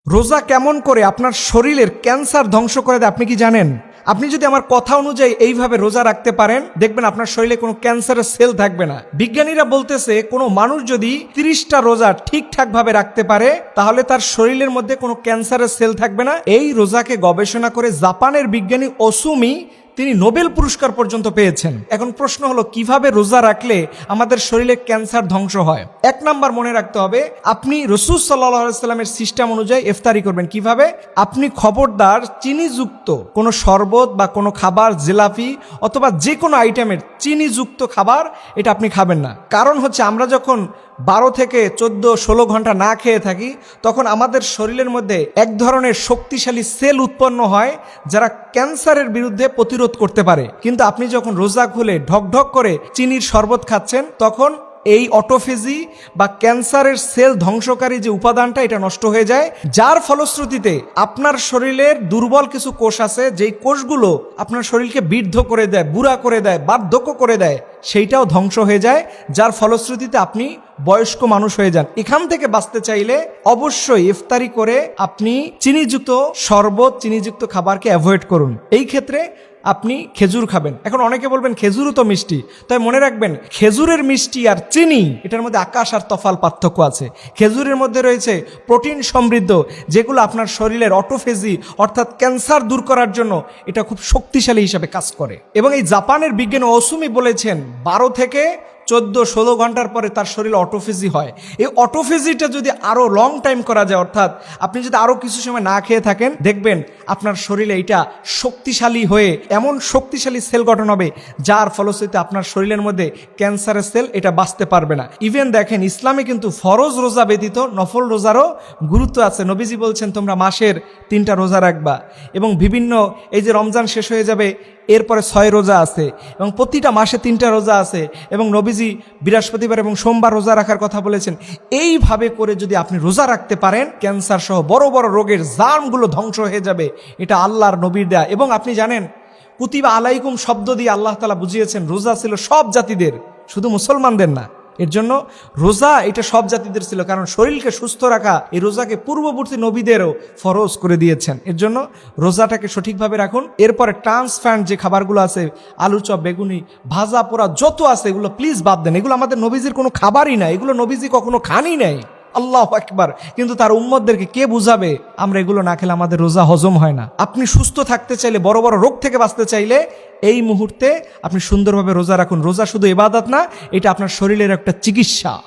রোজা কেমন করে আপনার শরীরের ক্যান্সার ধ্বংস করে দেয় আপনি কি জানেন? আপনি যদি আমার কথা অনুযায়ী এইভাবে রোজা রাখতে পারেন, দেখবেন আপনার শরীরে কোনো ক্যান্সারের সেল থাকবে না। বিজ্ঞানীরা বলতেছে কোনো মানুষ যদি 30টা রোজা ঠিকঠাক ভাবে রাখতে পারে তাহলে তার শরীরের মধ্যে কোনো ক্যান্সারের সেল থাকবে না। এই রোজাকে গবেষণা করে জাপানের বিজ্ঞানী ওসুমি তিনি নোবেল পুরস্কার পর্যন্ত পেয়েছেন। এখন প্রশ্ন হলো কিভাবে রোজা রাখলে আমাদের শরীরে ক্যান্সার ধ্বংস হয়। 1 নাম্বার মনে রাখতে হবে, আপনি রাসূল সাল্লাল্লাহু আলাইহি সাল্লামের সিস্টেম অনুযায়ী ইফতারি করবেন। কিভাবে? আপনি খবরদার চিনিযুক্ত কোনো শরবত বা কোনো খাবার, জিলাপি অথবা যে কোনো আইটেমের চিনিযুক্ত খাবার এটা আপনি খাবেন না। কারণ হচ্ছে আমরা যখন 12 থেকে 14-16 ঘন্টা না খেয়ে থাকি তখন আমাদের শরীরের মধ্যে এক ধরনের শক্তিশালী সেল উৎপন্ন হয় যারা ক্যান্সারের বিরুদ্ধে প্রতিরোধ করতে পারে। কিন্তু আপনি যখন রোজা খুলে ঢকঢক করে চিনির শরবত খাচ্ছেন তখন এই অটোফেজি বা ক্যান্সারের সেল ধ্বংসকারী যে উপাদানটা এটা নষ্ট হয়ে যায়, যার ফলশ্রুতিতে আপনার শরীরের দুর্বল কিছু কোষ আছে যেই কোষগুলো আপনার শরীরকে বৃদ্ধ করে দেয়, বুড়া করে দেয়, বার্ধক্য করে দেয়, সেইটাও ধ্বংস হয়ে যায়, যার ফলশ্রুতিতে আপনি বয়স্ক মানুষ হয়ে যান। এখান থেকে বাঁচতে চাইলে অবশ্যই ইফতারি করে আপনি চিনিযুক্ত শরবত, চিনিযুক্ত খাবারকে অ্যাভয়েড করুন। এই ক্ষেত্রে আপনি খেজুর খাবেন। এখন অনেকে বলবেন খেজুরও তো মিষ্টি, তাই মনে রাখবেন খেজুরের মিষ্টি আর চিনি এটার মধ্যে আকাশ আর তফাল পার্থক্য আছে। খেজুরের মধ্যে রয়েছে প্রোটিন সমৃদ্ধ, যেগুলো আপনার শরীরের অটোফেজি অর্থাৎ ক্যান্সার দূর করার জন্য এটা খুব শক্তিশালী হিসাবে কাজ করে। এবং এই জাপানের বিজ্ঞানী ওসুমি বলেছেন 12 থেকে 14-16 ঘন্টার পরে তার শরীরে অটোফেজি হয়। এই অটোফেজিটা যদি আরো লং টাইম করা যায়, অর্থাৎ আপনি যদি আরো কিছু সময় না খেয়ে থাকেন, দেখবেন আপনার শরীরে এটা শক্তিশালী হয়ে এমন শক্তিশালী সেল গঠন হবে যার ফলশ্রুতিতে আপনার শরীরের মধ্যে ক্যান্সারের সেল এটা বাঁচতে পারবে না। ইভেন দেখেন ইসলামে কিন্তু ফরজ রোজা ব্যতীত নফল রোজারও গুরুত্ব আছে। নবীজি বলছেন তোমরা মাসের 3টা রোজা রাখবা, এবং বিভিন্ন এই যে রমজান শেষ হয়ে যাবে এরপরে 6 রোজা আছে, এবং প্রতিটা মাসে 3টা রোজা আছে, এবং নবীজি বৃহস্পতিবার এবং সোমবার রোজা রাখার কথা বলেছেন। এইভাবে করে যদি আপনি রোজা রাখতে পারেন, ক্যান্সার সহ বড় বড় রোগের জার্মগুলো ধ্বংস হয়ে যাবে। এটা আল্লাহর নবীর দেয়া। এবং আপনি জানেন কুতিবা আলাইকুম শব্দ দিয়ে আল্লাহ তাআলা বুঝিয়েছেন রোজা ছিল সব জাতিদের, শুধু মুসলমানদের না। এর জন্য রোজা এটা সব জাতিদের ছিল, কারণ শরীরকে সুস্থ রাখা এই রোজাকে পূর্ববর্তী নবীদেরও ফরজ করে দিয়েছেন। এর জন্য রোজাটাকে সঠিকভাবে রাখুন। এরপরে ট্রান্সফ্যাট যে খাবারগুলো আছে, আলু চপ, বেগুনি, ভাজা পোড়া যত আছে এগুলো প্লিজ বাদ দেন। এগুলো আমাদের নবীজির কোনো খাবারই না, এগুলো নবীজি কখনো খানই নাই। আল্লাহু আকবার। কিন্তু তার উম্মতদেরকে কে বুঝাবে আমরা এগুলো না খেলে আমাদের রোজা হজম হয় না? আপনি সুস্থ থাকতে চাইলে, বড় বড় রোগ থেকে বাঁচতে চাইলে এই মুহূর্তে আপনি সুন্দরভাবে রোজা রাখুন। রোজা শুধু ইবাদত না, এটা আপনার শরীরের একটা চিকিৎসা।